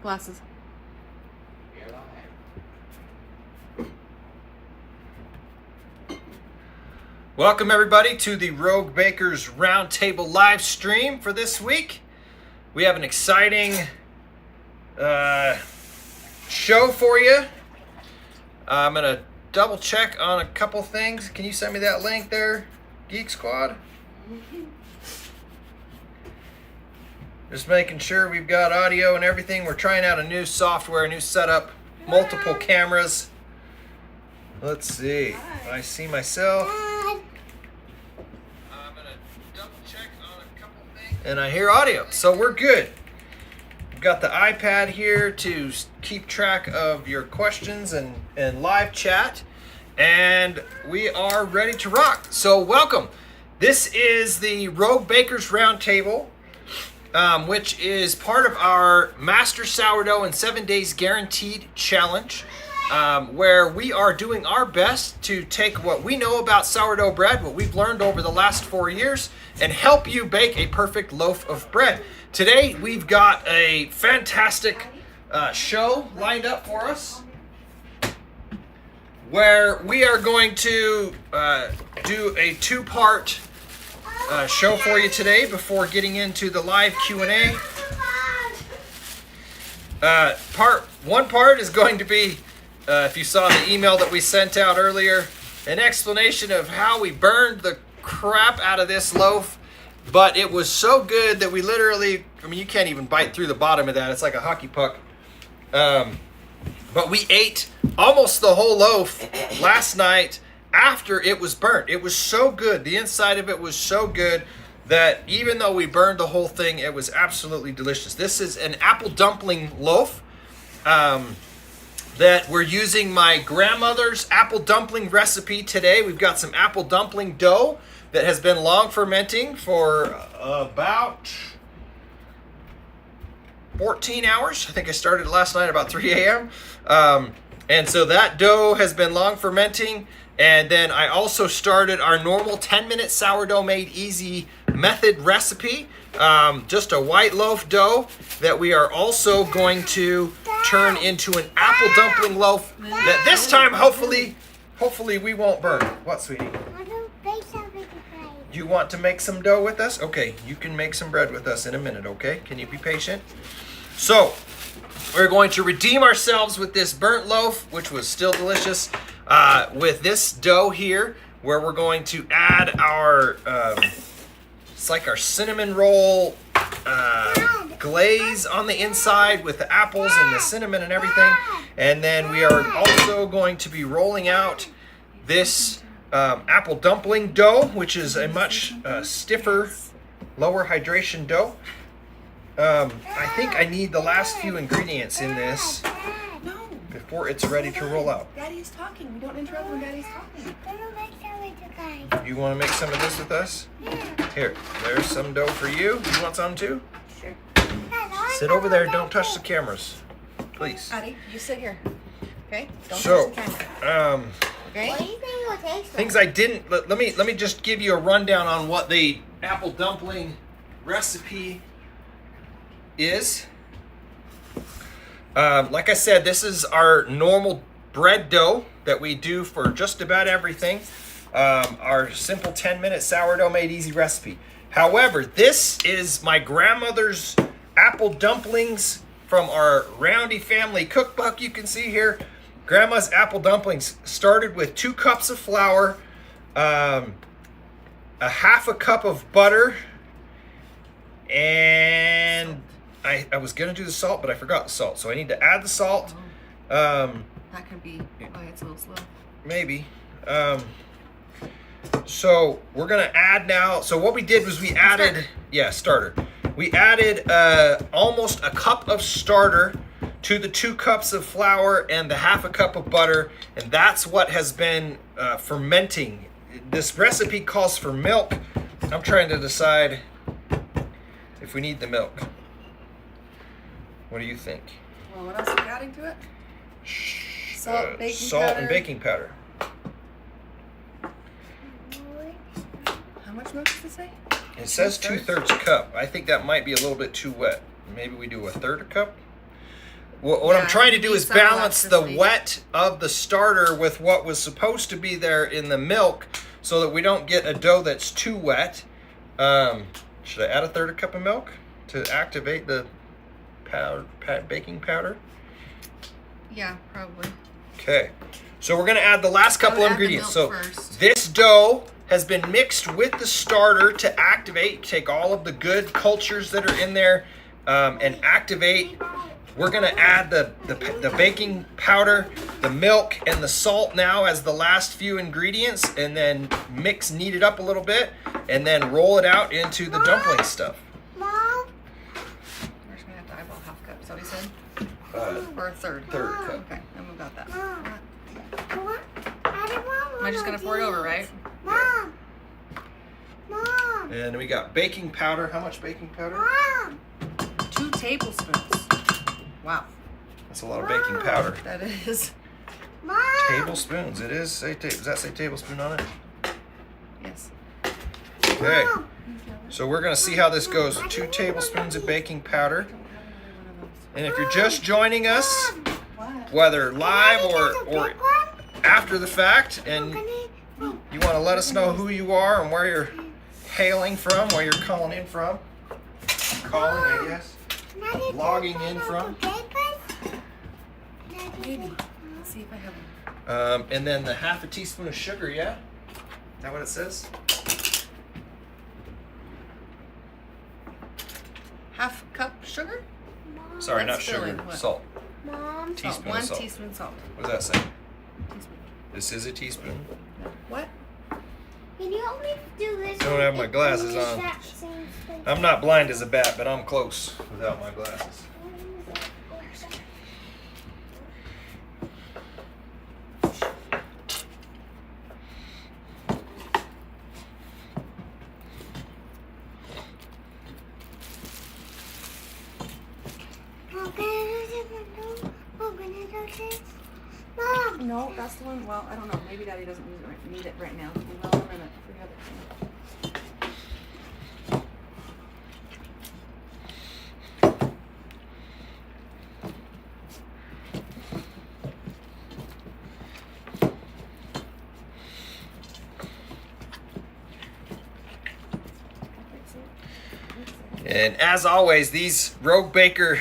Glasses. Welcome everybody to the Rogue Bakers Roundtable live stream for this week. We have an exciting show for you. I'm gonna double check on a couple things. Can you send me that link there, Geek Squad? Just making sure we've got audio and everything. We're trying out a new software, a new setup, multiple cameras. Let's see. Hi. I see myself. I'm gonna double check on a couple things. And I hear audio, so we're good. We've got the iPad here to keep track of your questions and live chat. And we are ready to rock. So welcome. This is the Rogue Bakers Roundtable, which is part of our Master Sourdough in 7 Days Guaranteed Challenge, where we are doing our best to take what we know about sourdough bread, what we've learned over the last 4 years, and help you bake a perfect loaf of bread. Today, we've got a fantastic show lined up for us, where we are going to do a two-part show for you today before getting into the live Q&A. One part is going to be, if you saw the email that we sent out earlier, an explanation of how we burned the crap out of this loaf, but it was so good that we literally, I mean, you can't even bite through the bottom of that. It's like a hockey puck. But we ate almost the whole loaf last night after it was burnt. It was so good. The inside of it was so good that even though we burned the whole thing, it was absolutely delicious. This is an apple dumpling loaf that we're using my grandmother's apple dumpling recipe today. We've got some apple dumpling dough that has been long fermenting for about 14 hours. I think I started last night about 3 a.m. And so that dough has been long fermenting. And then I also started our normal 10-minute sourdough made easy method recipe. Just a white loaf dough that we are also going to turn into an apple dumpling loaf that this time hopefully we won't burn. What, sweetie? You want to make some dough with us? Okay, you can make some bread with us in a minute, okay? Can you be patient? So, we're going to redeem ourselves with this burnt loaf, which was still delicious, with this dough here, where we're going to add our, it's like our cinnamon roll glaze on the inside with the apples and the cinnamon and everything. And then we are also going to be rolling out this apple dumpling dough, which is a much stiffer, lower hydration dough. I think I need the last few ingredients in this before it's ready to roll out. Daddy's talking. We don't interrupt when Daddy's talking. You want to make some of this with us? Here, there's some dough for you. You want some too? Sure. Sit over there. Don't touch the cameras, please. Addie, you sit here. Okay? Don't So, touch the camera. What do Okay? you think it will taste like? things I didn't. Let me just give you a rundown on what the apple dumpling recipe is. Like I said, this is our normal bread dough that we do for just about everything. Our simple 10-minute sourdough made easy recipe. However, this is my grandmother's apple dumplings from our Roundy family cookbook. You can see here, Grandma's apple dumplings started with 2 cups of flour, a half a cup of butter, and I was going to do the salt, but I forgot the salt. So I need to add the salt. That could be why it's a little slow. Maybe. So we're going to add now. So what we did was we added, starter. We added almost a cup of starter to the 2 cups of flour and the half a cup of butter. And that's what has been fermenting. This recipe calls for milk. I'm trying to decide if we need the milk. What do you think? Well, what else are we adding to it? Salt, baking salt powder. and baking powder. How much milk does it say? It says 2/3 cup. I think that might be a little bit too wet. Maybe we do 1/3 cup. what I'm trying to do need is some balance the elasticity. wet of the starter with what was supposed to be there in the milk so that we don't get a dough that's too wet. Should I add a third cup of milk to activate the baking powder? Yeah, probably. Okay. So we're going to add the last couple Add the ingredients. milk So first. this dough has been mixed with the starter to activate, take all of the good cultures that are in there and activate. We're going to add the baking powder, the milk, and the salt now as the last few ingredients, and then knead it up a little bit, and then roll it out into the dumpling stuff. We're just gonna have to eyeball half cup. Is that what he said? Or a third? Third cup. Okay, then we've got that. Am I just gonna pour it over, right? Mom. And we got baking powder. How much baking powder? 2 tablespoons. Wow, That's a lot of baking powder. that is. Tablespoons. It is. Does that say tablespoon on it? Yes. Okay. So we're going to see how this goes. 2 tablespoons of baking powder. And if you're just joining us, whether live or after the fact, and you want to let us know who you are and where you're hailing from, where you're calling in from, I guess, logging in from, Maybe. Let's see if I have one. and then the half a teaspoon of sugar. Yeah, is that what it says? Half cup sugar? Sorry, not That's sugar. filling. What? Salt. Mom. Salt. Teaspoon of 1 salt. teaspoon salt. What does that say? Teaspoon. This is a teaspoon. What? Can you help me do this? Don't have my glasses on. I'm not blind as a bat, but I'm close without my glasses. Mom. No, that's the one. Well, I don't know. Maybe Daddy doesn't need it right now. We will in a minute for the other thing. And as always, these Rogue Baker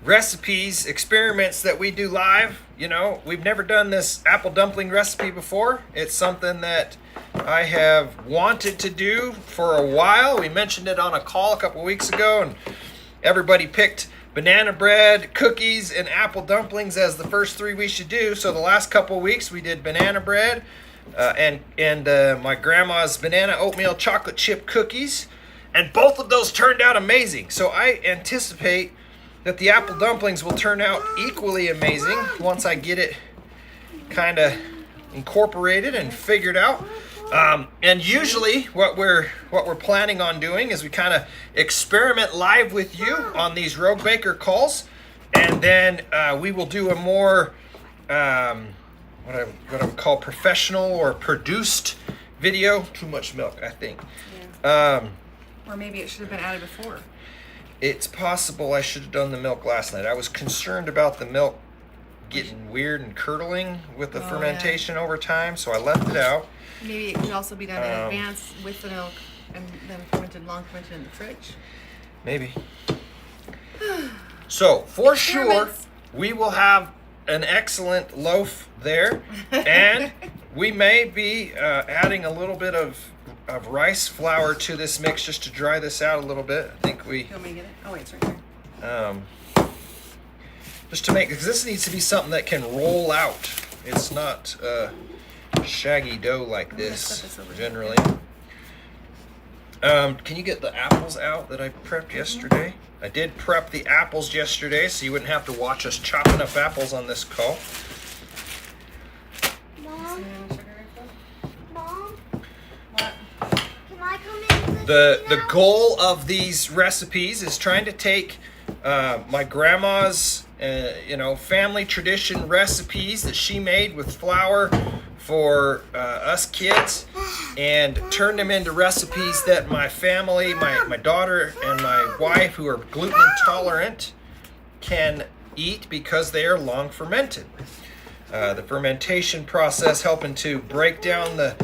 recipes, experiments that we do live, you know, we've never done this apple dumpling recipe before. It's something that I have wanted to do for a while. We mentioned it on a call a couple weeks ago, and everybody picked banana bread, cookies, and apple dumplings as the first 3 we should do. So the last couple weeks we did banana bread and my grandma's banana oatmeal chocolate chip cookies. And both of those turned out amazing. So I anticipate that the apple dumplings will turn out equally amazing once I get it kind of incorporated and figured out. And usually what we're planning on doing is we kind of experiment live with you on these Rogue Baker calls, and then we will do a more what I would call professional or produced video. Too much milk, I think. Or maybe it should have been added before. It's possible I should have done the milk last night. I was concerned about the milk getting weird and curdling with the fermentation over time, so I left it out. Maybe it could also be done in advance with the milk and then long fermented in the fridge. Maybe. So, for sure, Experiments. we will have an excellent loaf there, and we may be adding a little bit of rice flour to this mix just to dry this out a little bit. I think we You want me to get it? Oh, wait, it's right there. just to make, because this needs to be something that can roll out. It's not shaggy dough like set this this over here. generally. Can you get the apples out that I prepped yesterday? I did prep the apples yesterday, so you wouldn't have to watch us chopping up apples on this call. Mom. Mom. What? Can I come in with The you now? goal of these recipes is trying to take my grandma's family tradition recipes that she made with flour for us kids, and turn them into recipes that my family, my daughter and my wife, who are gluten intolerant, can eat because they are long fermented. The fermentation process helping to break down the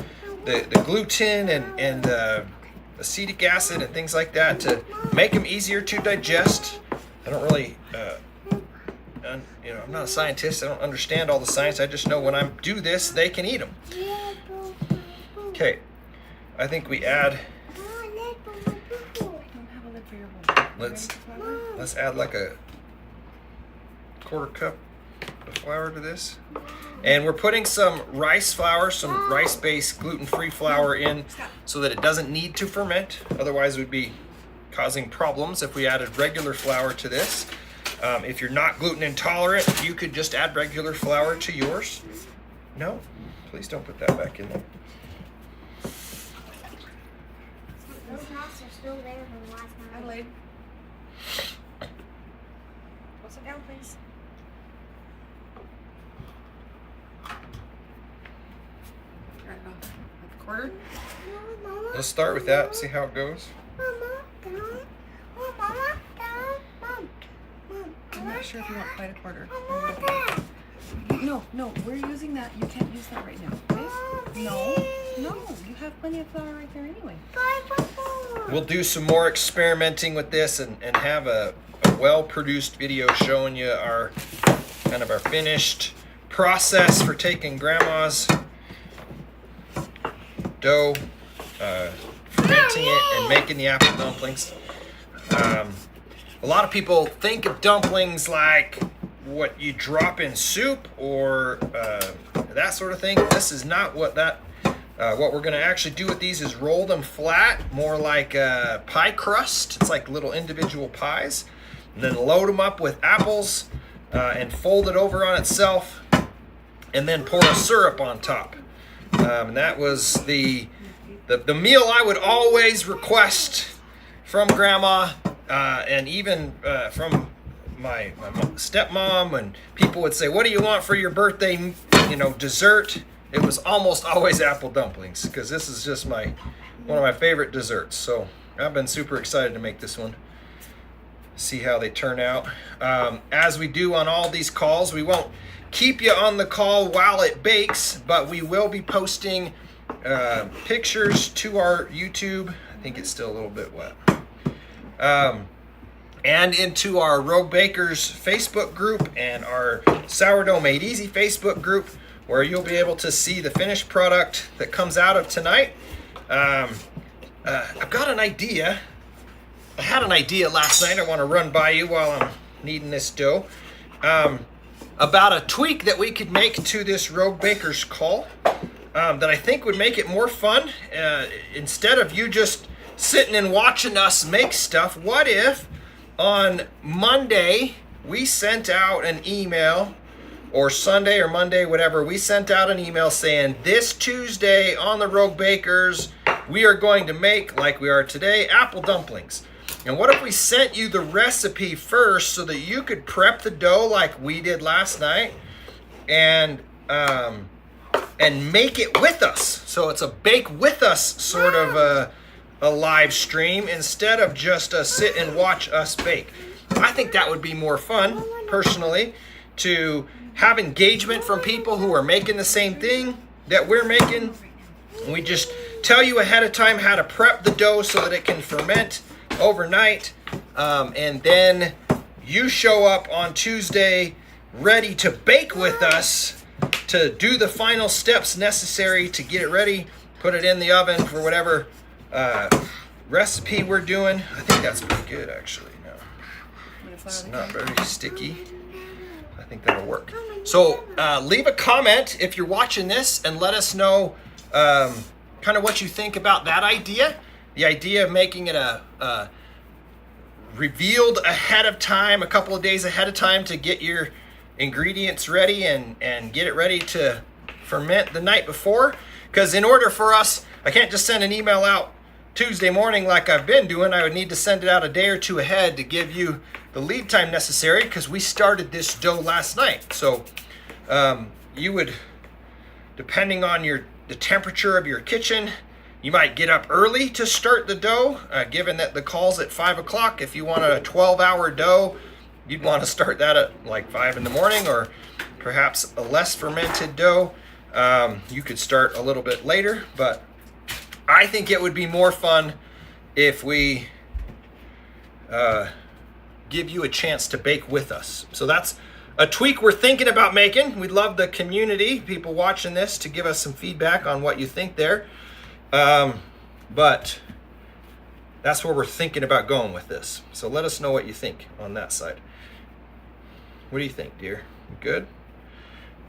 gluten and acetic acid and things like that to make them easier to digest. I don't really, I'm not a scientist. I don't understand all the science. I just know when I do this, they can eat them. Okay, I think we add. Let's add like a quarter cup of flour to this. And we're putting some rice flour, some rice-based gluten-free flour in so that it doesn't need to ferment. Otherwise, it would be causing problems if we added regular flour to this. If you're not gluten intolerant, you could just add regular flour to yours. No, please don't put that back in there. Those knots are still there from last night. Adelaide. Go sit down, please. Quarter? Let's start with that, see how it goes. I'm not sure if you want quite a quarter. No, we're using that. You can't use that right now. Okay? No, you have plenty of flour right there anyway. We'll do some more experimenting with this and have a well-produced video showing you our kind of our finished process for taking Grandma's dough, fermenting it, and making the apple dumplings. A lot of people think of dumplings like what you drop in soup or that sort of thing. This is not what that. What we're going to actually do with these is roll them flat, more like pie crust. It's like little individual pies. And then load them up with apples and fold it over on itself, and then pour a syrup on top. And that was the meal I would always request from Grandma, and even from my stepmom. When people would say, "What do you want for your birthday, dessert?" It was almost always apple dumplings, because this is just one of my favorite desserts. So I've been super excited to make this one. See how they turn out. As we do on all these calls, we won't keep you on the call while it bakes, but we will be posting pictures to our YouTube. I think it's still a little bit wet. And into our Rogue Bakers Facebook group and our Sourdough Made Easy Facebook group, where you'll be able to see the finished product that comes out of tonight. I've got an idea. I had an idea last night I want to run by you while I'm kneading this dough. About a tweak that we could make to this Rogue Bakers call that I think would make it more fun. Instead of you just sitting and watching us make stuff, what if on Monday we sent out an email, or Sunday or Monday, whatever, we sent out an email saying, this Tuesday on the Rogue Bakers, we are going to make, like we are today, apple dumplings. And what if we sent you the recipe first so that you could prep the dough like we did last night and make it with us? So it's a bake with us sort of a live stream instead of just a sit and watch us bake. I think that would be more fun, personally, to have engagement from people who are making the same thing that we're making. We just tell you ahead of time how to prep the dough so that it can ferment overnight, and then you show up on Tuesday ready to bake with us to do the final steps necessary to get it ready, put it in the oven for whatever recipe we're doing. I think that's pretty good, actually. No, it's not very sticky. I think that'll work. So leave a comment if you're watching this and let us know kind of what you think about that idea. The idea of making it revealed ahead of time, a couple of days ahead of time, to get your ingredients ready and get it ready to ferment the night before. Because in order for us, I can't just send an email out Tuesday morning like I've been doing. I would need to send it out a day or two ahead to give you the lead time necessary, because we started this dough last night. So you would, depending on the temperature of your kitchen, you might get up early to start the dough, given that the call's at 5 o'clock. If you want a 12-hour dough, you'd want to start that at like 5 in the morning, or perhaps a less fermented dough, you could start a little bit later. But I think it would be more fun if we give you a chance to bake with us. So that's a tweak we're thinking about making. We'd love the community, people watching this, to give us some feedback on what you think there. But that's where we're thinking about going with this. So let us know what you think on that side. What do you think, dear? Good?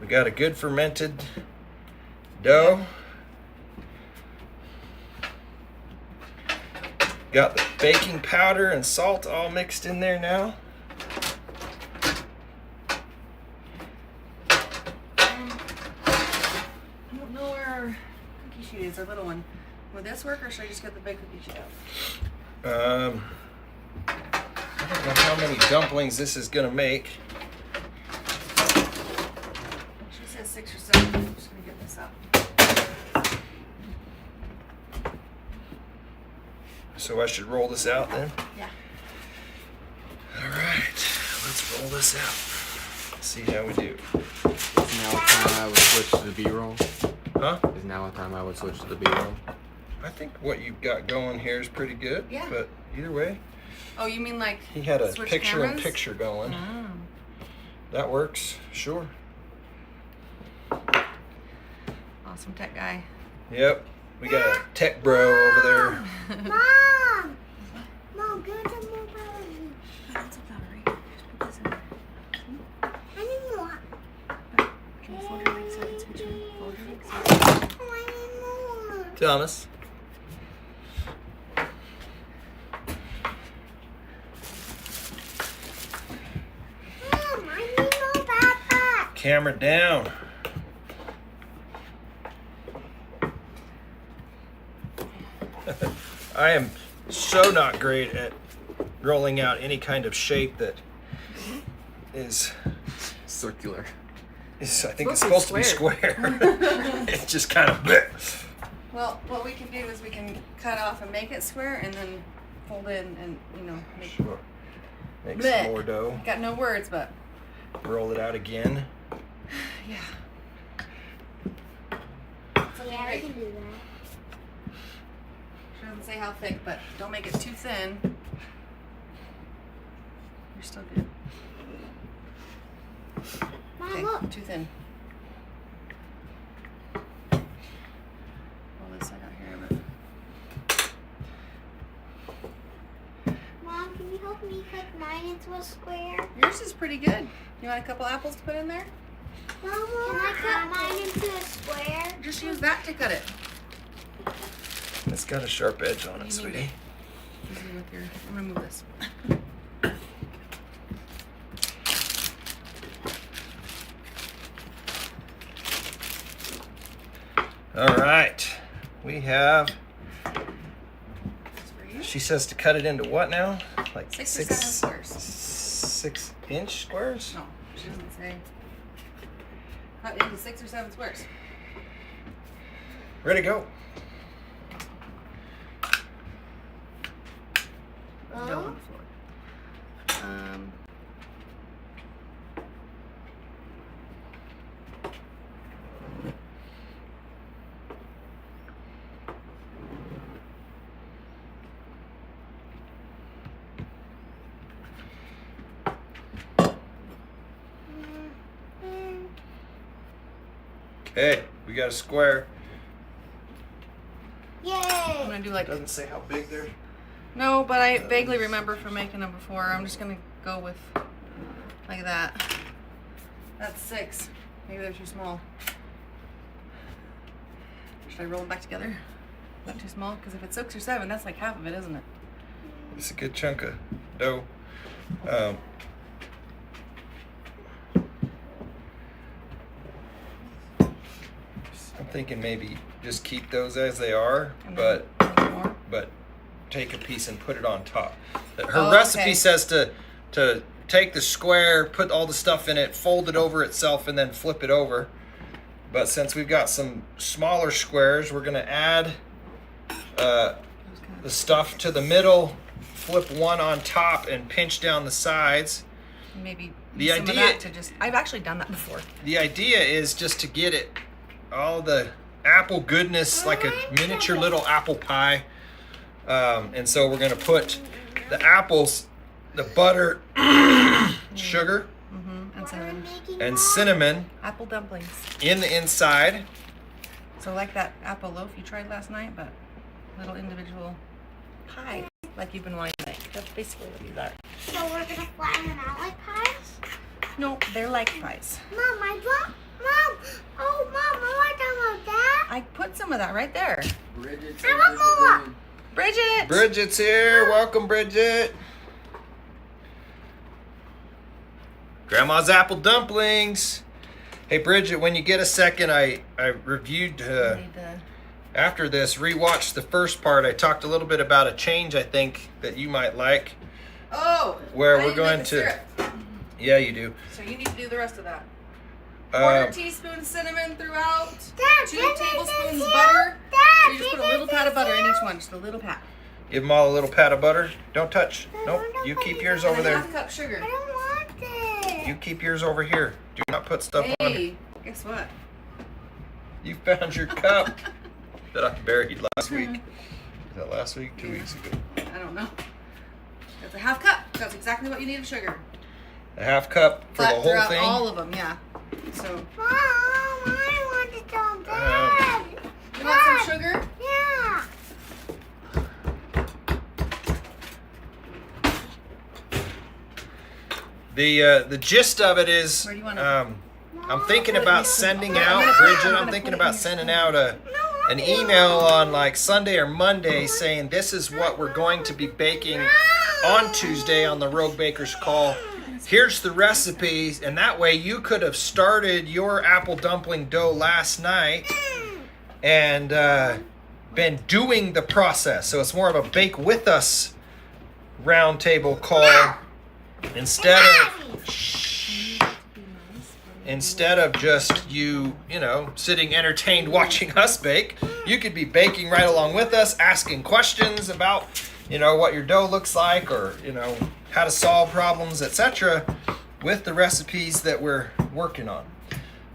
We got a good fermented dough. Got the baking powder and salt all mixed in there now. I don't know where our cookie sheet is, our little one. Would this work, or should I just get the big cookie sheet out? I don't know how many dumplings this is gonna make. She says 6 or 7. I'm just gonna get this out. So I should roll this out then? Yeah. All right, let's roll this out. See how we do. Is now a time I would switch to the B-roll? Huh? Is now a time I would switch to the B-roll? I think what you've got going here is pretty good. Yeah. But either way, Oh, you mean like he had a switch picture in cameras? picture going. Oh. That works, sure. Awesome tech guy. Yep, we got a tech bro over there. Mom! Mom, give us some more powder. That's a battery. Just put this in there. I need more. Can you fold your legs so I can switch them? Fold your legs so I can switch them. Oh, I need more. Thomas. Mom, I need more backpack. Camera down. I am so not great at rolling out any kind of shape that is Circular. I think it's supposed to be square. It's just kind of Well, what we can do is we can cut off and make it square, and then fold in and make. Sure. Make Blech. some more dough. Got no words, but Roll it out again. yeah. Yeah, I can do that. She doesn't say how thick, but don't make it too thin. You're still good. Mom, Okay, look. too thin. Pull this side out here a bit. Mom, can you help me cut mine into a square? Yours is pretty good. You want a couple apples to put in there? Mom, can I cut mine into a square? Just use that to cut it. It's got a sharp edge on You it, need sweetie. Easy with your. I'm gonna move this. All right. We have, This for you. she says to cut it into what now? Like 6 or 7 squares. 6-inch squares? No, she doesn't say. Cut into 6 or 7 squares. Ready to go. Dough on the floor. Okay, we got a square. I'm Yay! gonna do like. Doesn't say how big they're. No, but I vaguely remember from making them before. I'm just gonna go with like that. That's 6. Maybe they're too small. Should I roll them back together? Not too small? Because if it's 6 or 7, that's like half of it, isn't it? It's a good chunk of dough. I'm thinking maybe just keep those as they are, And but then make more. take a piece and put it on top. Her Oh, recipe okay. says to take the square, put all the stuff in it, fold it over itself, and then flip it over. But since we've got some smaller squares, we're gonna add Those kind the stuff to the middle, flip one on top, and pinch down the sides. Maybe The use some of idea- that to just. I've actually done that before. The idea is just to get it, all the apple goodness, like a miniature little apple pie. And so we're gonna put the apples, the butter, sugar, And cinnamon. and cinnamon Apple dumplings. in the inside. So like that apple loaf you tried last night, but little individual pie, like you've been wanting to make. That's basically what these are. So we're gonna flatten them out like pies? No, they're like pies. Mom, Mom! Oh, Mom, I want some of that. I put some of that right there. Bridget, I want more. Bridget! Bridget's here. Welcome, Bridget. Grandma's apple dumplings. Hey, Bridget, when you get a second, I reviewed, Need to- after this, rewatched the first part. I talked a little bit about a change I think that you might like. Oh! Where I we're didn't going make to- the syrup. Yeah, you do. So you need to do the rest of that. Quarter Uh, teaspoon cinnamon throughout. Dad, 2 give me tablespoons this butter. Dad, So you just put a little pat of butter in each one, just a little pat. give them all a little pat of butter. Don't touch. Nope. You keep yours over And a there. half cup sugar. I don't want it. You keep yours over here. Do not put stuff on. Hey, guess what? You found your cup that I buried last week. Is that last week? 2 weeks ago. I don't know. That's a half cup. That's exactly what you need of sugar. A half cup for But the whole throughout thing. all of them, yeah. So, Mom, I want it so bad. you want some sugar? Yeah. The gist of it is, Where do you want it? I'm thinking about sending out, Bridget, I'm thinking about sending out an email on like Sunday or Monday saying this is what we're going to be baking on Tuesday on the Rogue Baker's Call. Here's the recipes, and that way you could have started your apple dumpling dough last night and been doing the process. So it's more of a bake with us roundtable call instead of just you know, sitting entertained watching us bake. You could be baking right along with us, asking questions about, you know, what your dough looks like, or, you know, how to solve problems, etc., with the recipes that we're working on.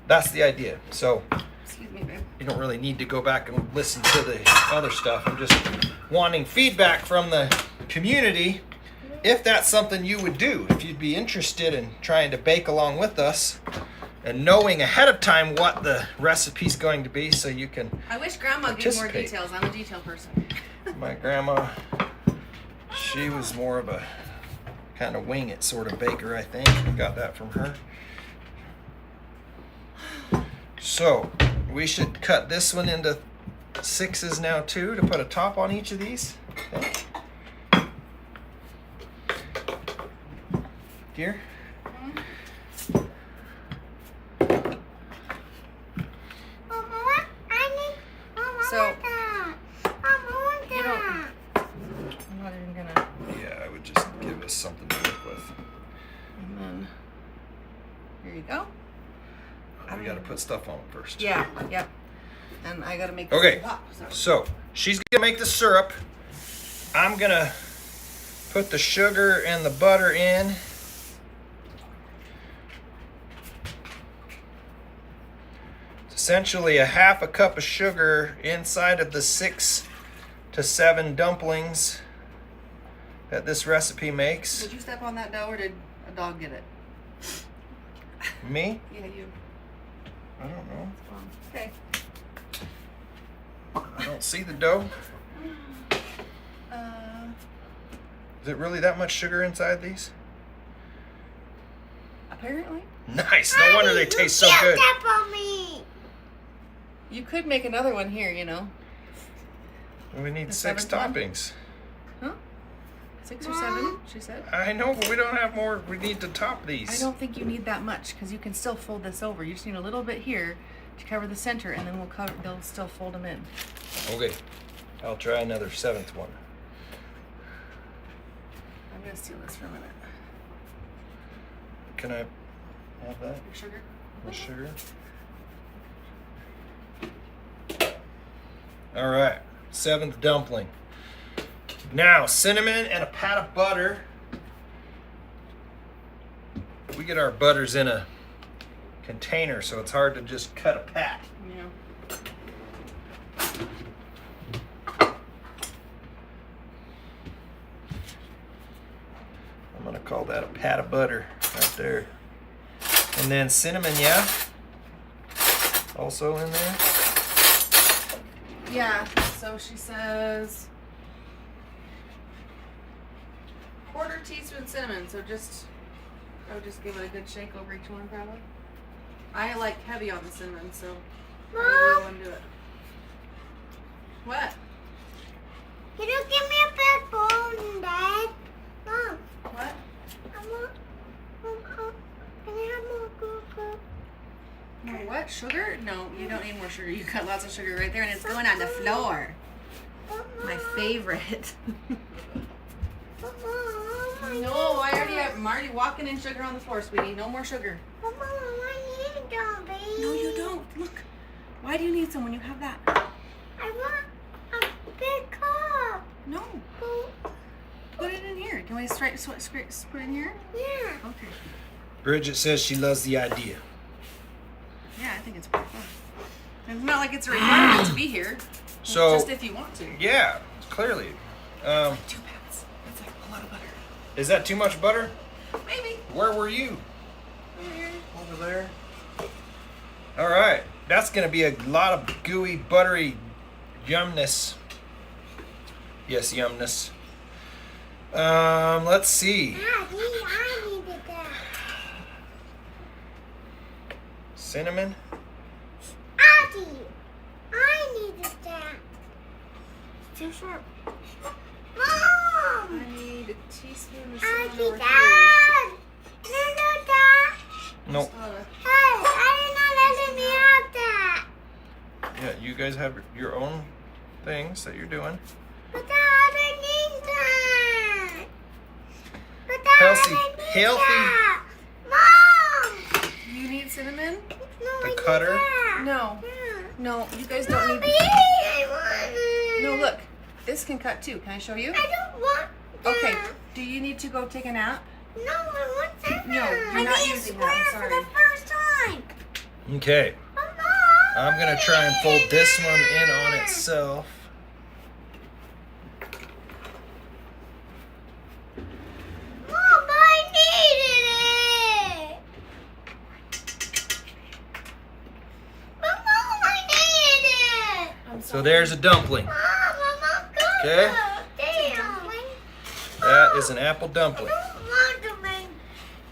That's the idea. So Excuse me, babe. you don't really need to go back and listen to the other stuff. I'm just wanting feedback from the community if that's something you would do, if you'd be interested in trying to bake along with us and knowing ahead of time what the recipe's going to be so you can. I wish Grandma gave more Participate. details. I'm a detail person. My grandma, she was more of a kind of wing it sort of baker, I think. I got that from her. So we should cut this one into 6s now too, to put a top on each of these. Okay. Here. Mama, I need. Mama, So, I want that. Mama, I want you don't- that. I'm not even gonna. Yeah, I would just give us something to work with. And then, here you go. We got to put stuff on it first. Yeah, yep. And I gotta make this Okay. pop. So. So she's gonna make the syrup. I'm gonna put the sugar and the butter in. It's essentially a half a cup of sugar inside of the 6 to 7 dumplings that this recipe makes. Did you step on that dough or did a dog get it? Me? Yeah, you. I don't know. Okay. I don't see the dough. Is it really that much sugar inside these? Apparently. Nice. No wonder they taste so good. Step on me. You could make another one here, you know. We need The 6 seventh one? toppings. Huh? 6 or 7, she said. I know, but we don't have more. We need to top these. I don't think you need that much because you can still fold this over. You just need a little bit here to cover the center, and then we'll cover. They'll still fold them in. Okay. I'll try another 7th one. I'm gonna steal this for a minute. Can I have that? Your sugar. The sugar? All right. 7th dumpling. Now, cinnamon and a pat of butter We get our butters in a container, so it's hard to just cut a pat. Yeah. I'm gonna call that a pat of butter right there. And then cinnamon, yeah? Also in there? Yeah, so she says 1/4 teaspoon cinnamon, so I would just give it a good shake over each one probably. I like heavy on the cinnamon, so I really want to do it. What? Can you give me a big bowl, Dad? Mom, What? I want. Can I have more cocoa? More what? Sugar? No, you don't need more sugar. You got lots of sugar right there, and it's going on the floor. My favorite. No, I'm already walking in sugar on the floor, sweetie. No more sugar. Mom, I need them, baby. No, you don't. Look. Why do you need some when you have that? I want a big cup. No. Put it in here. Can we put it in here? Yeah. Okay. Bridget says she loves the idea. Yeah, I think it's pretty fun. It's not like it's a requirement to be here. So, Just if you want to. yeah, clearly. 2 pounds. That's like a lot of butter. Is that too much butter? Maybe. Where were you? Over here. Over there. All right. That's going to be a lot of gooey, buttery yumness. Yes, yumness. Let's see. Daddy, I needed that. Cinnamon. Daddy, I needed that. It's too short. Mom! I need a teaspoon of cinnamon Daddy, over here. Dad! No, Dad! Nope. Hey, I did not let me have that. Yeah, you guys have your own things that you're doing. But Dad, I need that. But Dad, Healthy- I need healthy. that. Mom! You need cinnamon? No, The I need cutter? that. No. Yeah. No, you guys don't Mommy, need. I want it. No, look. This can cut too. Can I show you? I don't want that. Okay. Do you need to go take a nap? No, I want that. No, you're I not need using a that, I'm square sorry. for the first time. Okay. Mom, I'm going to try and fold this one in on itself. Mom, I needed it. But Mom, I needed it. I'm So there's a dumpling. Mom, I'm not good. Okay. Damn. That is an apple dumpling. I don't want to make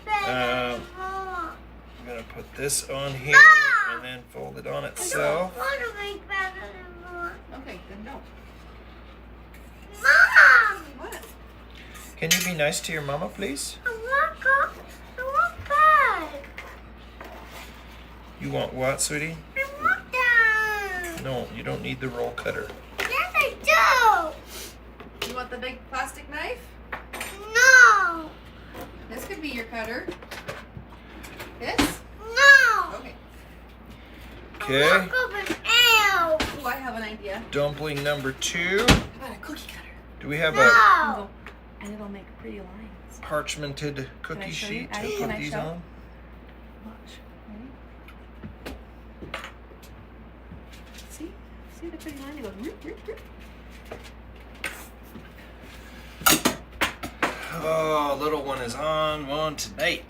better anymore. I'm going to put this on here and then fold it on I itself. don't want to make better anymore. Okay, then no. Mom, What? Can you be nice to your mama, please? I want bag. You want what, sweetie? I want that. No, you don't need the roll cutter. Yes, I do. You want the big plastic knife? No. This could be your cutter. This? No. Okay. Okay. I want an L. Oh, I have an idea. Dumpling number 2. How about a cookie cutter? Do we have a No. And it'll make pretty lines. parchmented Can I cookie show you? sheet to Can put I these show? on? Watch. Ready? See the pretty line? It goes. Roop, roop, roop. Oh, little one is on one tonight.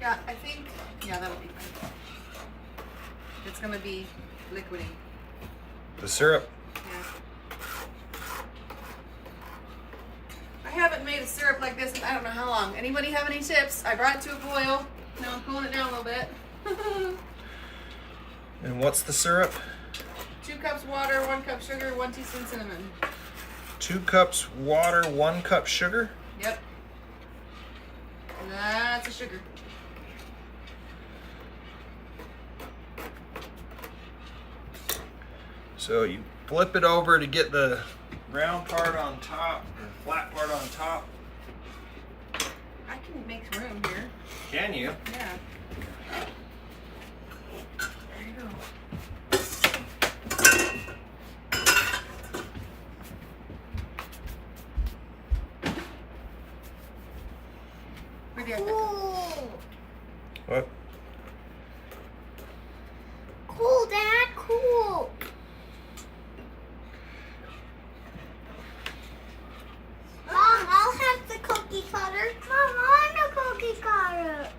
Yeah, I think. Yeah, that'll be fine. It's gonna be liquidy. The syrup. Yeah. I haven't made a syrup like this in I don't know how long. Anybody have any tips? I brought it to a boil. Now I'm cooling it down a little bit. And what's the syrup? 2 cups water, 1 cup sugar, 1 teaspoon cinnamon. 2 cups water, 1 cup sugar. Yep. That's the sugar. So you flip it over to get the round part on top, or flat part on top. I can make room here. Can you? Yeah. There you go. be right back. Cool. What? Cool, Dad. Cool. Mom, I'll have the cookie cutter. Mom, I want the cookie cutter.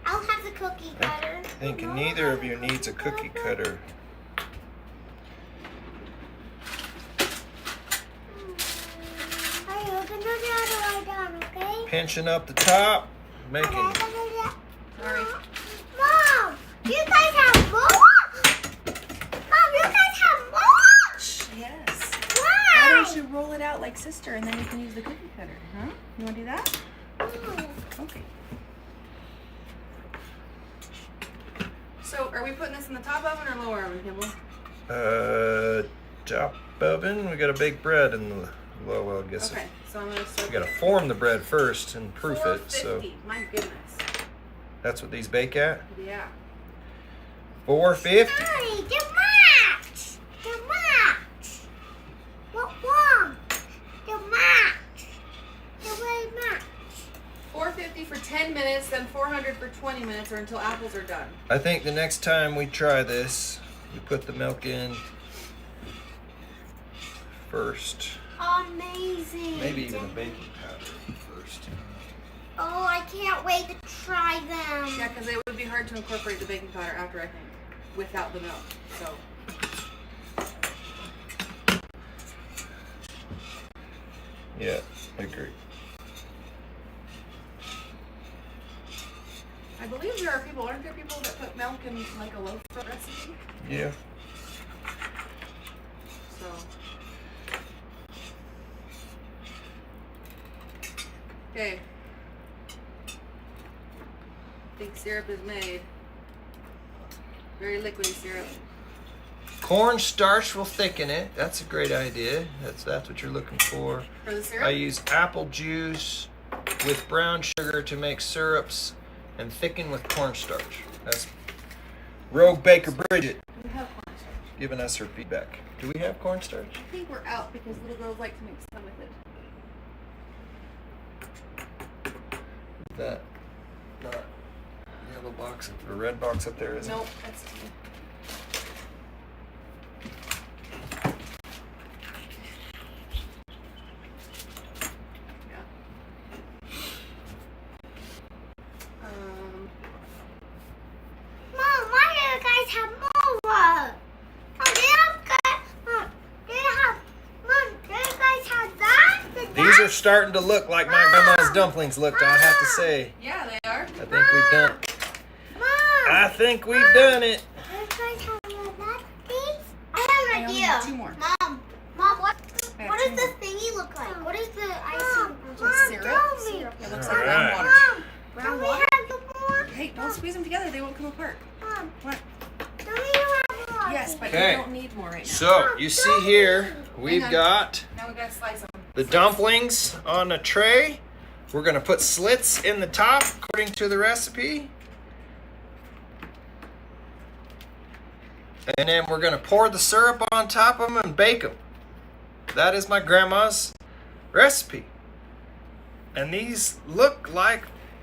I'll have the cookie cutter. I think neither of you needs a cookie cutter. Are you gonna do the other way down, okay? Pinching up the top, making. Sorry. Mom, you guys have more? Mom, you guys have more? Yes. Why? Why don't you roll it out like sister and then you can use the cookie cutter, huh? You want to do that? Okay. So, are we putting this in the top oven or lower oven, Kibble? Top oven. We got to bake bread in the well, I guess. Okay, so I'm going to start. We got to form the bread first and proof it. So 450. My goodness. that's what these bake at. Yeah. 450. Daddy, the match. The match. What one? The match. The way match. 450 for 10 minutes, then 400 for 20 minutes, or until apples are done. I think the next time we try this, we put the milk in first. Amazing. Maybe even the baking powder first. Oh, I can't wait to try them. Yeah, because it would be hard to incorporate the baking powder after, I think, without the milk. So. Yeah, I agree. I believe there are people, aren't there people that put milk in like a loaf recipe? Yeah. So. Okay. I think syrup is made. Very liquidy syrup. Cornstarch will thicken it. That's a great idea. That's what you're looking for. For the syrup? I use apple juice with brown sugar to make syrups and thicken with cornstarch. That's Rogue Baker Bridget We have cornstarch. giving us her feedback. Do we have cornstarch? I think we're out because little girls like to make some with it. That not yellow box or red box up there, is Nope, that's yeah. Mom, why do you guys have more? Mom, do you guys have that? These are starting to look like my grandma's dumplings looked, I have to say. Yeah, they are. I think we've done Mom, I think we've done it. do you guys have that thing? I have I an only idea. have 2 more. Mom, what I have does 2 the more. thingy look like? What is the icing? Just syrup. Tell me. Syrup. It looks All like brown right. water. Mom, Brown do we water. have some more? Hey, don't squeeze them together. They won't come apart. Mom, What? do we have more? Yes, but Okay. you don't need more right now. So, you see here, we've on. got Now we gotta slice them. the dumplings on a tray. We're going to put slits in the top according to the recipe. And then we're going to pour the syrup on top of them and bake them. That is my grandma's recipe. And these look like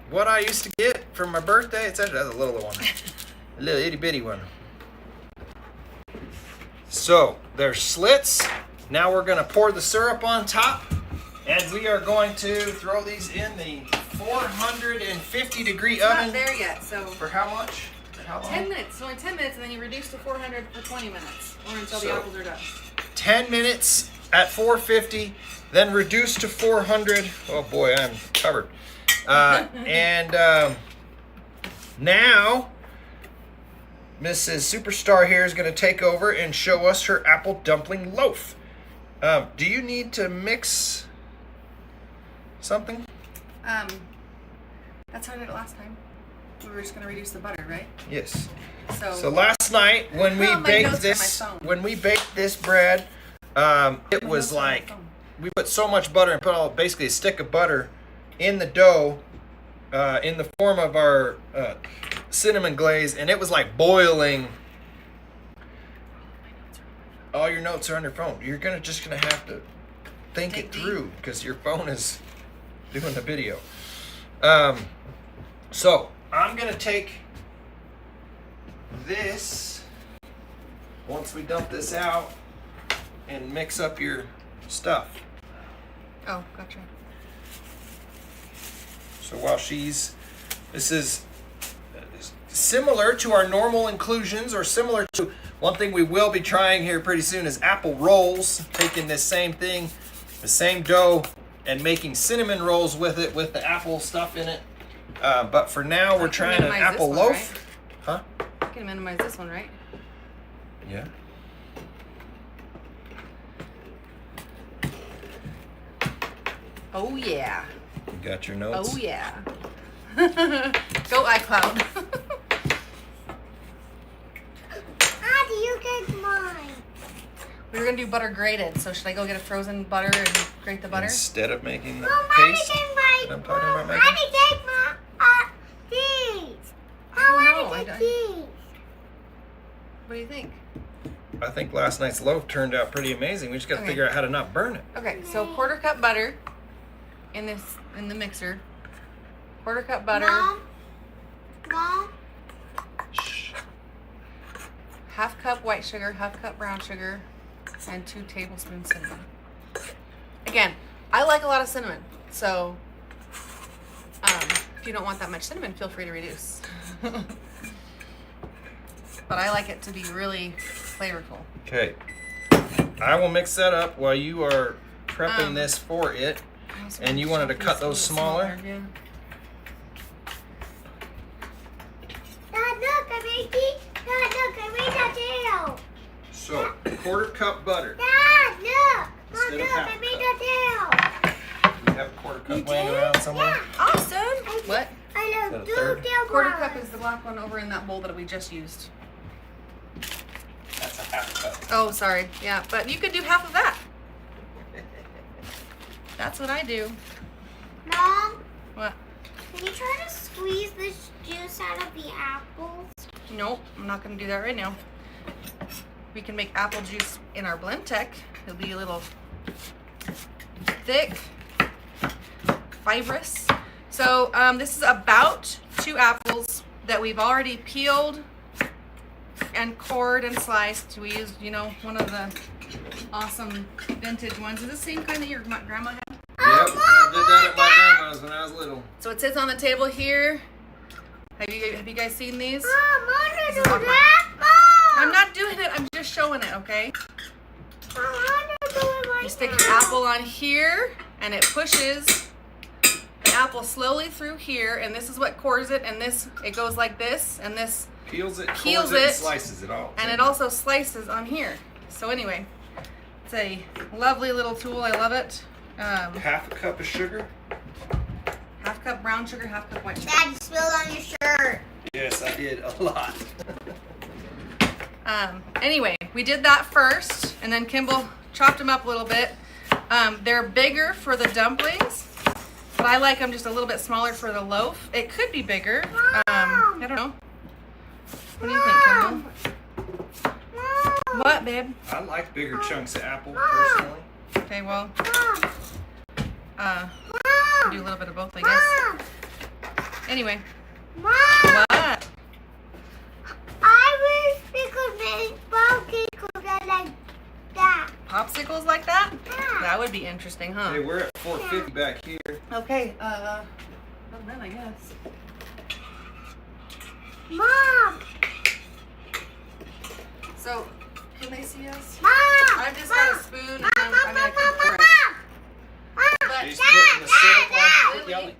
what I used to get for my birthday. It's actually that's a little one. A little itty bitty one. So there's slits. Now we're going to pour the syrup on top. And we are going to throw these in the 450 degree It's not oven. there yet, so For how much? For how long? 10 minutes. It's only 10 minutes, and then you reduce to 400 for 20 minutes, or until the So- apples are done. 10 minutes at 450, then reduce to 400. Oh boy, I'm covered. Now, Mrs. Superstar here is going to take over and show us her apple dumpling loaf. Do you need to mix something? That's how I did it last time. We were just gonna reduce the butter, right? Yes. So So last night when we Oh, my baked notes this, are on my phone. when we baked this bread, it My was notes are on my like phone. we put so much butter and put basically a stick of butter in the dough, in the form of our cinnamon glaze, and it was like boiling. All your notes are on your phone. You're just gonna have to think Dig it deep. through because your phone is doing the video. So I'm gonna take this once we dump this out and mix up your stuff. Oh, gotcha. So while this is similar to our normal inclusions, or similar to one thing we will be trying here pretty soon is apple rolls, taking this same thing, the same dough, and making cinnamon rolls with it, with the apple stuff in it. But for now, we're trying an apple loaf. Huh? I can minimize this one, right? Yeah. Oh yeah. You got your notes? Oh yeah. Go iCloud. How do you get mine? We were gonna do butter grated, so should I go get a frozen butter and grate the butter? Instead of making the Mom, paste how that I'm talking about making? do you get my these? I don't know, How I do don't- these? What do you think? I think last night's loaf turned out pretty amazing. We just got to Okay. figure out how to not burn it. Okay, so 1/4 cup butter in the mixer. 1/4 cup butter. Mom, Shh. 1/2 cup white sugar, 1/2 cup brown sugar, and 2 tablespoons cinnamon. Again, I like a lot of cinnamon, so if you don't want that much cinnamon, feel free to reduce. But I like it to be really flavorful. Okay. I will mix that up while you are prepping this for it. I also And you wanted to cut those smaller? Yeah. Dad, look, I made it. Dad, look, I made that tail. So, 1/4 cup butter. Dad, look. Mom, Instead of look, half I made cup. that You have a 1/4 cup You laying did? around somewhere? Yeah. Awesome. What? tail. I Is that love a two third? tail 1/4 cup ones. is the black one over in that bowl that we just used. That's a 1/2 cup. Oh, sorry. Yeah, but you could do half of that. That's what I do. Mom, What? can you try to squeeze this juice out of the apples? Nope, I'm not going to do that right now. We can make apple juice in our blend tech. It'll be a little thick, fibrous. So this is about 2 apples that we've already peeled and cored and sliced. We used, one of the awesome vintage ones. Is this the same kind that your grandma had? Yep, I did that at my grandma's when I was little. So it sits on the table here. Have you guys seen these? Mom, I This want is to do on that, Mom. I'm not doing it. I'm just showing it, okay? I want to do it right You stick now. your apple on here, and it pushes the apple slowly through here, and this is what cores it, and it goes like this, and this, Peels it, Peels cores it, and it. slices it all. and it also slices on here. So anyway, it's a lovely little tool. I love it. 1/2 cup of sugar. 1/2 cup brown sugar, 1/2 cup white sugar. Dad, you spilled on your shirt. Yes, I did a lot. Anyway, we did that first, and then Kimball chopped them up a little bit. They're bigger for the dumplings, but I like them just a little bit smaller for the loaf. It could be bigger. I don't know. What do you think, Kimball? Mom, What, babe? I like bigger chunks of apple personally. Okay, well, Mom, do a little bit of both, I guess. Anyway, Mom. what? I wish we could make popsicles like that. Popsicles like that? Yeah. That would be interesting, huh? Hey, we're at 450 back here. Okay, well then, I guess. Mom, So, can they see us? Mom. I've just got a spoon, and then I'm gonna keep pouring. But She's putting the syrup on. Quit Lily, yelling.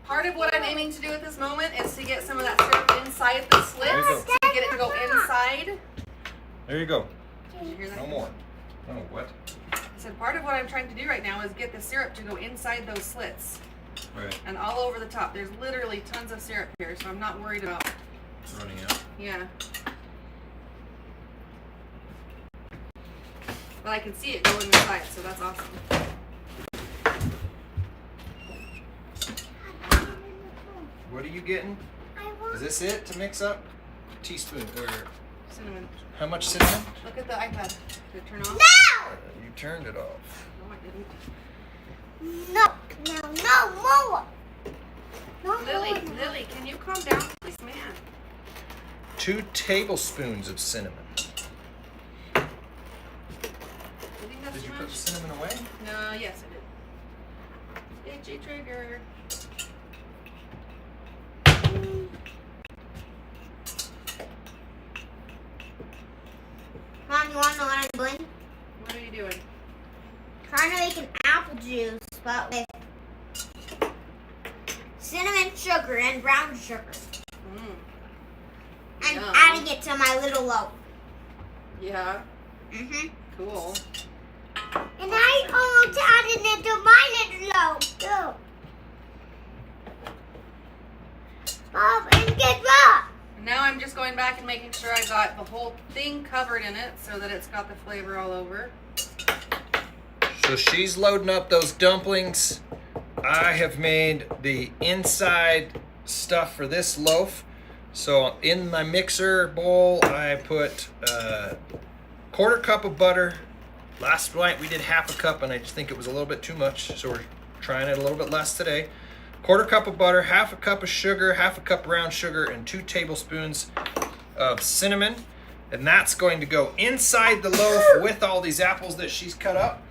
part of what I'm aiming to do at this moment is to get some of that syrup inside the slits. There you go. To get it to go inside. There you go. Did you hear that? No more. Oh, what? I said part of what I'm trying to do right now is get the syrup to go inside those slits Right. and all over the top. There's literally tons of syrup here, so I'm not worried about. Running out. Yeah. But I can see it going inside, so that's awesome. What are you getting? Is this it to mix up? Teaspoon or Cinnamon. how much cinnamon? Look at the iPad. Did it turn off? No! You turned it off. No, I didn't. No, no more. No Lily, more. Lily, can you calm down, please, man? 2 tablespoons of cinnamon. You think that's Did you too put much? the cinnamon away? No, yes, I did. Itchy trigger. Mom, you want to know what I'm doing? What are you doing? Trying to make an apple juice, but with cinnamon sugar and brown sugar. And Yum. adding it to my little loaf. Yeah, Mm-hmm. cool. And I almost added it to my little loaf, too. Mom, and get up. Now I'm just going back and making sure I got the whole thing covered in it so that it's got the flavor all over. So she's loading up those dumplings. I have made the inside stuff for this loaf. So in my mixer bowl, I put a 1/4 cup of butter. Last night we did 1/2 cup, and I just think it was a little bit too much. So we're trying it a little bit less today. 1/4 cup of butter, 1/2 cup of sugar, 1/2 cup brown sugar, and 2 tablespoons of cinnamon. And that's going to go inside the loaf with all these apples that she's cut up.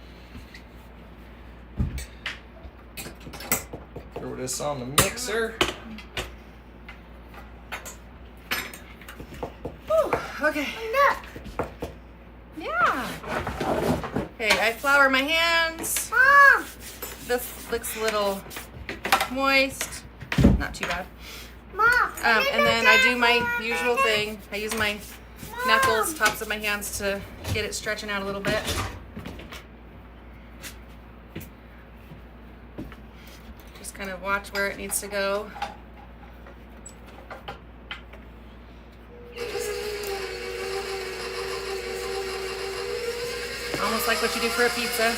Throw this on the mixer. Whew, okay. Look. Yeah. Okay, I flour my hands. Mom. This looks a little moist. Not too bad. Mom. And then I do my usual thing. I use my knuckles, tops of my hands to get it stretching out a little bit. Just kind of watch where it needs to go. Almost like what you do for a pizza.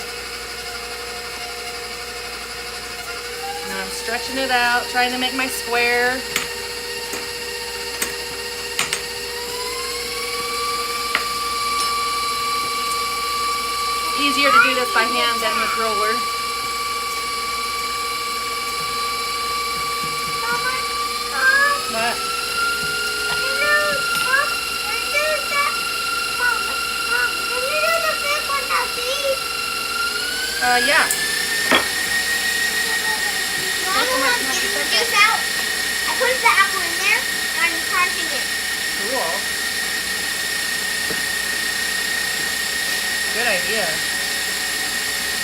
Now I'm stretching it out, trying to make my square. Easier to do this by hand than with roller. But yeah. I put the apple in there and I'm crunching it. Cool. Good idea.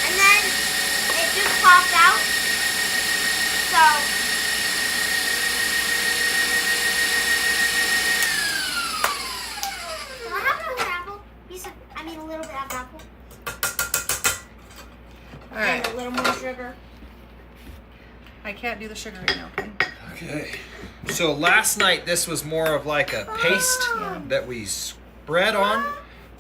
And then it just popped out. So do I have another apple? A little bit of apple. All right. And a little more sugar. I can't do the sugar right now. Okay? Okay. So last night this was more of like a paste that we spread on.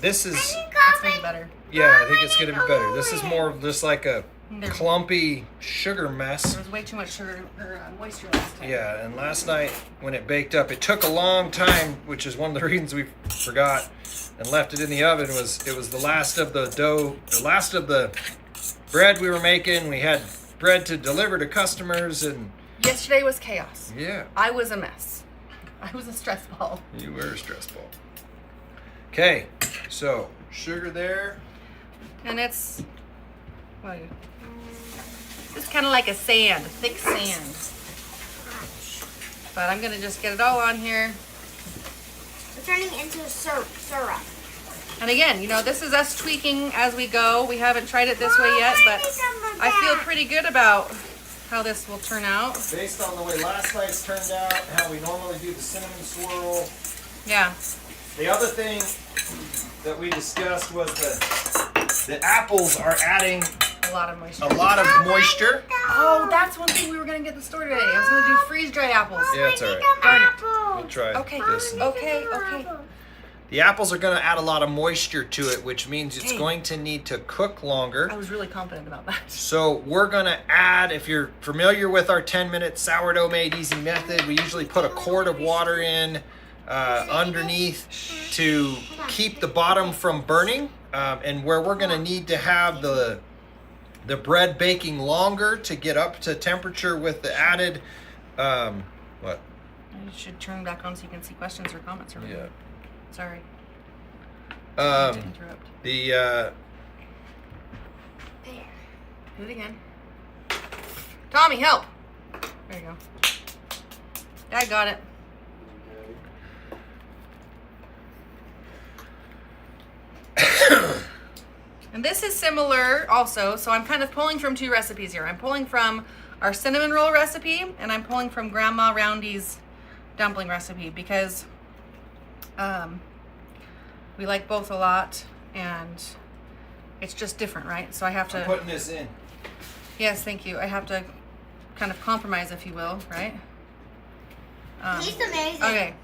This is, That's way better. yeah, I think it's gonna be better. This is more of just like a There clumpy sugar mess. was way too much sugar or moisture last time. Yeah, and last night when it baked up, it took a long time, which is one of the reasons we forgot and left it in the oven. It was the last of the dough, the last of the bread we were making. We had bread to deliver to customers, and Yesterday was chaos. yeah, I was a mess. I was a stress ball. you were a stress ball. Okay, so sugar there. And it's, well, it's kind of like a sand, a thick sand. But I'm gonna just get it all on here. It's turning into syrup. And again, you know, this is us tweaking as we go. We haven't tried it this way yet, but I feel pretty good about how this will turn out. Based on the way last night's turned out, how we normally do the cinnamon swirl. Yeah. The other thing that we discussed was the apples are adding A lot of moisture. a lot of moisture. Oh, that's one thing we were gonna get in the store today. I was gonna do freeze-dried apples. Yeah, it's all right. Darn it. We'll try Okay, this. okay. The apples are going to add a lot of moisture to it, which means it's Hey. going to need to cook longer. I was really confident about that. So we're going to add, if you're familiar with our 10-minute sourdough made easy method, we usually put a quart of water in underneath to keep the bottom from burning. And where we're going to need to have the the bread baking longer to get up to temperature with the added, what? You should turn back on so you can see questions or comments. Or Yeah. Sorry. Um, To interrupt. the, Do it again. Tommy, help. There you go. I got it. And this is similar also, so I'm kind of pulling from two recipes here. I'm pulling from our cinnamon roll recipe, and I'm pulling from Grandma Roundy's dumpling recipe because we like both a lot, and it's just different, right? So I have to... I'm putting this in. Yes, thank you. I have to kind of compromise, if you will, right? He's amazing. Okay.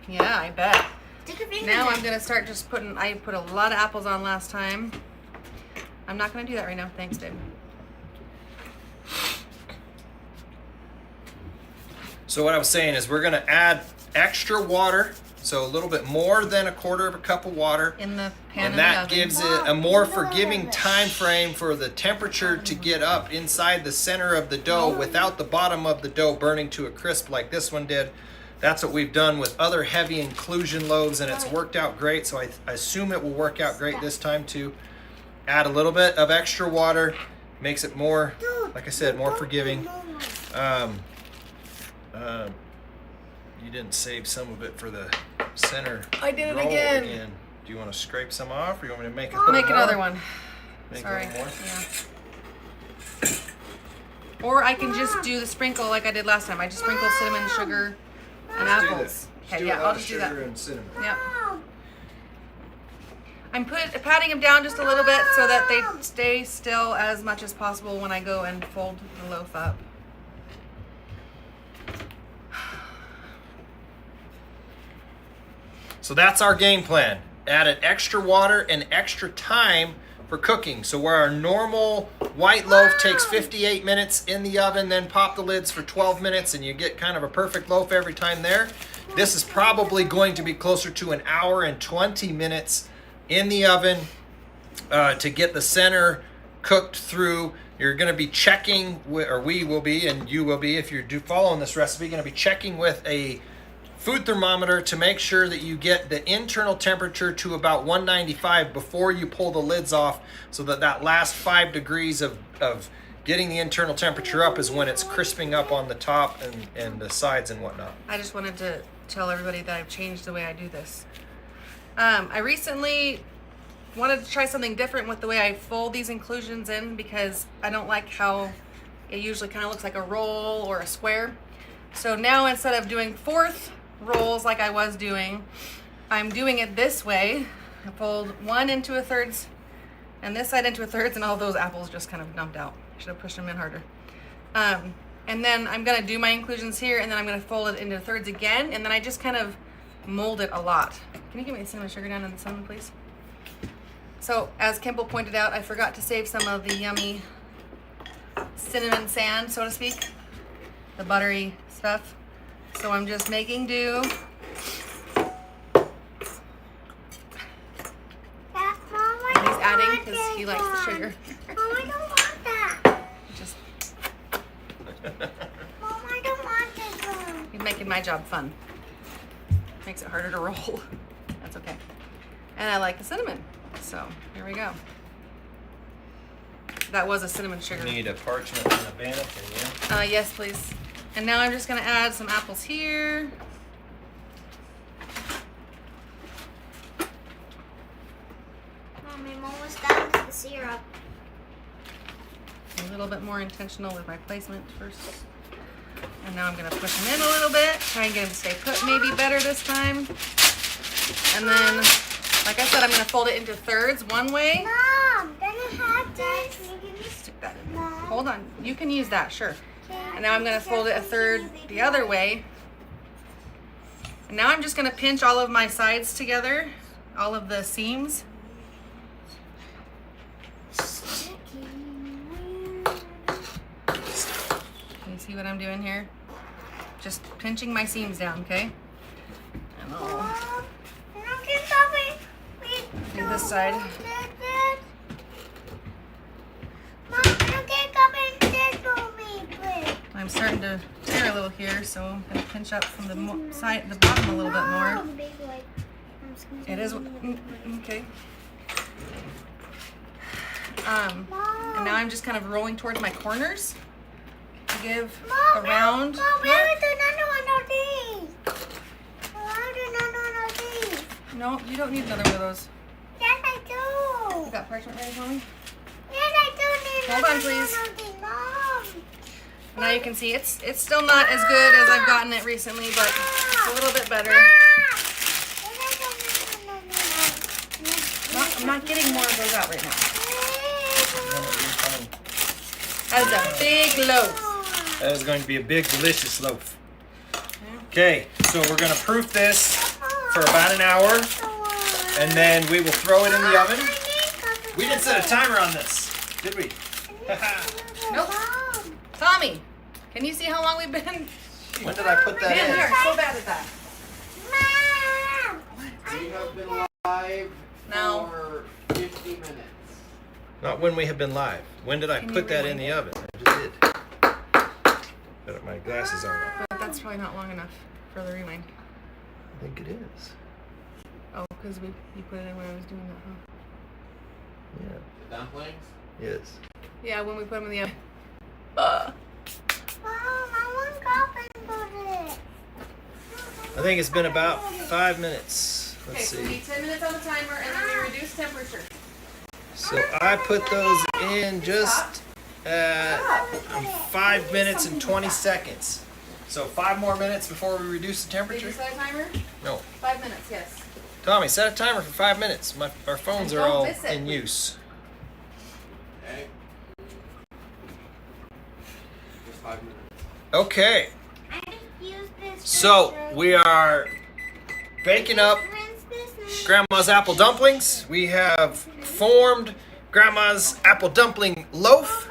Yeah, I bet. Stick your finger Now in. I'm gonna start just putting, I put a lot of apples on last time. I'm not gonna do that right now. Thanks, Dave. So what I was saying is we're gonna add extra water, so a little bit more than a quarter of a cup of water. In the pan And in that the oven. gives it a more forgiving time frame for the temperature to get up inside the center of the dough without the bottom of the dough burning to a crisp like this one did. That's what we've done with other heavy inclusion loaves, and it's worked out great, so I assume it will work out great this time too. Add a little bit of extra water, makes it more, like I said, more forgiving. You didn't save some of it for the center. I did it roll again. Do you want to scrape some off, or you want me to make Make another one. Make Sorry. one more? Yeah. Or I can just do the sprinkle like I did last time. I just sprinkled cinnamon, sugar, and Let's do apples. this. Let's Okay, do yeah, a lot I'll of just do that. sugar and cinnamon. Yep. I'm patting them down just a little bit so that they stay still as much as possible when I go and fold the loaf up. So that's our game plan. Added extra water and extra time for cooking. So where our normal white loaf takes 58 minutes in the oven, then pop the lids for 12 minutes and you get kind of a perfect loaf every time there. This is probably going to be closer to an hour and 20 minutes in the oven to get the center cooked through. You're going to be checking, or we will be, and you will be, if you're following this recipe, going to be checking with a food thermometer to make sure that you get the internal temperature to about 195 before you pull the lids off, so that that last 5 degrees of getting the internal temperature up is when it's crisping up on the top and the sides and whatnot. I just wanted to tell everybody that I've changed the way I do this. I recently wanted to try something different with the way I fold these inclusions in, because I don't like how it usually kind of looks like a roll or a square. So now, instead of doing fourth rolls like I was doing, I'm doing it this way. I fold one into a thirds and this side into a thirds, and all those apples just kind of dumped out. Should have pushed them in harder. And then I'm gonna do my inclusions here, and then I'm gonna fold it into thirds again, and then I just kind of mold it a lot. Can you give me the cinnamon sugar down in the cinnamon, please? So, as Kimball pointed out, I forgot to save some of the yummy cinnamon sand, so to speak, the buttery stuff. So I'm just making do. He's adding because he likes the sugar. Mom, I don't want that. Just Mom, I don't want this one. he's making my job fun. Makes it harder to roll. That's okay. And I like the cinnamon. So here we go. That was a cinnamon sugar. Need a parchment and a bannock, yeah? Yes, please. And now I'm just gonna add some apples here. Mommy, I'm almost done with the syrup. A little bit more intentional with my placement first. And now I'm gonna push them in a little bit. Try and get them to stay put maybe better this time. And then, like I said, I'm gonna fold it into thirds one way. Mom, then I have this. Stick that in. Hold on, you can use that, sure. And now I'm gonna fold it a third the other way. And now I'm just gonna pinch all of my sides together, all of the seams. Can you see what I'm doing here? Just pinching my seams down, okay? And I'll do this side. Mom, I'm starting to tear a little here, so I'm gonna pinch up from the side, the bottom a little bit more. It is okay. And now I'm just kind of rolling towards my corners to give a round. Mom, we haven't done another one of these. I want to do another one of these. No, you don't need another one of those. Yes, I do. You got parchment ready for me? Yes, I do need Hold on, another please. one of these, Mom. Now you can see it's still not as good as I've gotten it recently, but it's a little bit better. I'm not getting more of those out right now. That is a big loaf. That is going to be a big, delicious loaf. Okay, so we're going to proof this for about an hour, and then we will throw it in the oven. We didn't set a timer on this, did we? Nope. Tommy, can you see how long we've been? When did I put that Man, we in? are so bad at that. Mom! We have been live No. for 50 minutes. Not when we have been live. When did I Can you put that in rewind the oven? I just did. Got my glasses on now. But that's probably not long enough for the rewind. I think it is. Oh, because you put it in when I was doing that, huh? Yeah. The dumplings? Yes. Yeah, when we put them in the oven. Mom, I want coffee for it. I think it's been about 5 minutes. Okay, Let's so we see. need 10 minutes on the timer and then we reduce temperature. So I put those in just at 5 minutes and 20 seconds. So 5 more minutes before we reduce the Did temperature? you set a timer? No. 5 minutes, yes. Tommy, set a timer for 5 minutes. Our phones And are don't all miss it. in use. Okay. Just 5 minutes. Okay, I just used this. so we are baking up Grandma's apple dumplings. We have formed Grandma's apple dumpling loaf,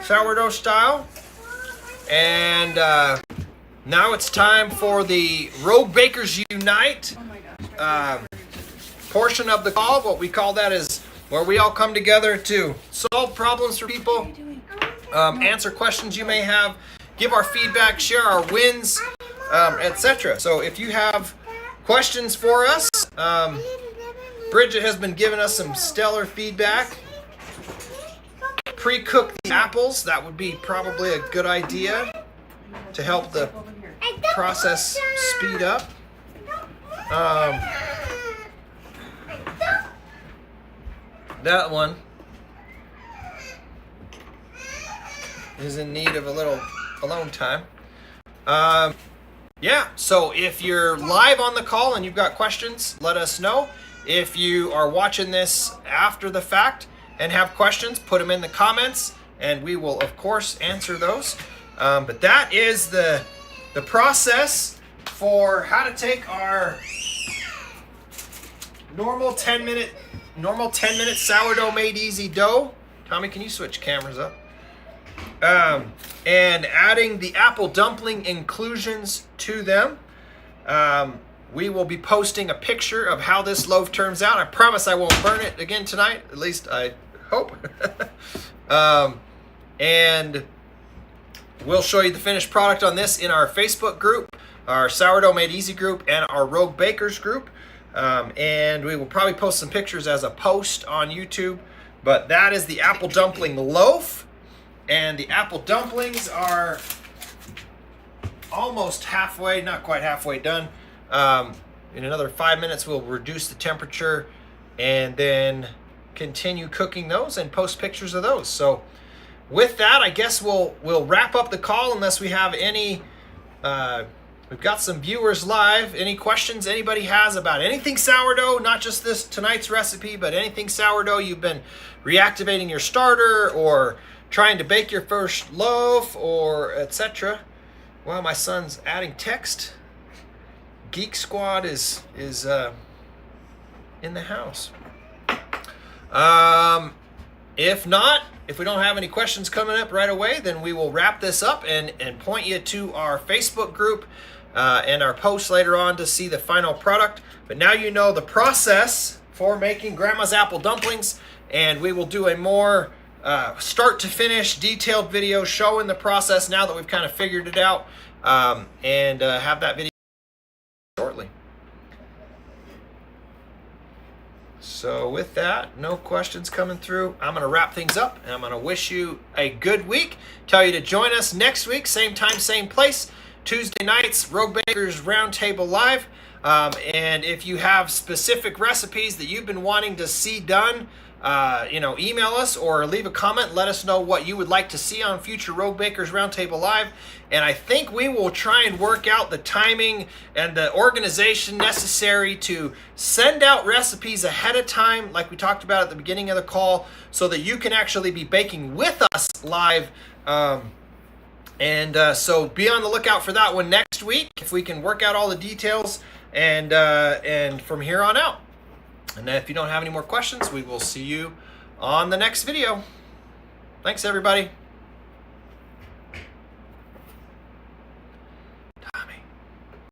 sourdough style. And now it's time for the Rogue Bakers Unite Oh my gosh. portion of the call. What we call that is where we all come together to solve problems for people, answer questions you may have, give our feedback, share our wins, etc. So if you have questions for us, Bridget has been giving us some stellar feedback. Pre-cook the apples, that would be probably a good idea to help the process speed up. That one is in need of a little alone time. Yeah, so if you're live on the call and you've got questions, let us know. If you are watching this after the fact and have questions, put them in the comments and we will of course answer those. But that is the process for how to take our normal 10 minute sourdough made easy dough. Tommy, can you switch cameras up? And adding the apple dumpling inclusions to them. We will be posting a picture of how this loaf turns out. I promise I won't burn it again tonight. At least I hope. And we'll show you the finished product on this in our Facebook group, our Sourdough Made Easy group, and our Rogue Bakers group. And we will probably post some pictures as a post on YouTube. But that is the apple dumpling loaf. And the apple dumplings are almost halfway, not quite halfway done. In another 5 minutes, we'll reduce the temperature and then continue cooking those and post pictures of those. So with that, I guess we'll wrap up the call unless we have any. We've got some viewers live. Any questions anybody has about anything sourdough, not just this tonight's recipe, but anything sourdough, you've been reactivating your starter or trying to bake your first loaf or etc. Well, my son's adding text. Geek Squad is in the house. If not, if we don't have any questions coming up right away, then we will wrap this up and point you to our Facebook group and our post later on to see the final product. But now you know the process for making Grandma's apple dumplings, and we will do a more start to finish detailed video showing the process now that we've kind of figured it out, and have that video shortly. So with that, no questions coming through. I'm going to wrap things up, and I'm going to wish you a good week. Tell you to join us next week, same time, same place, Tuesday nights, Rogue Bakers Roundtable Live. And if you have specific recipes that you've been wanting to see done, email us or leave a comment. Let us know what you would like to see on future Rogue Bakers Roundtable Live. And I think we will try and work out the timing and the organization necessary to send out recipes ahead of time, like we talked about at the beginning of the call, so that you can actually be baking with us live. So be on the lookout for that one next week, if we can work out all the details, and from here on out. And if you don't have any more questions, we will see you on the next video. Thanks, everybody.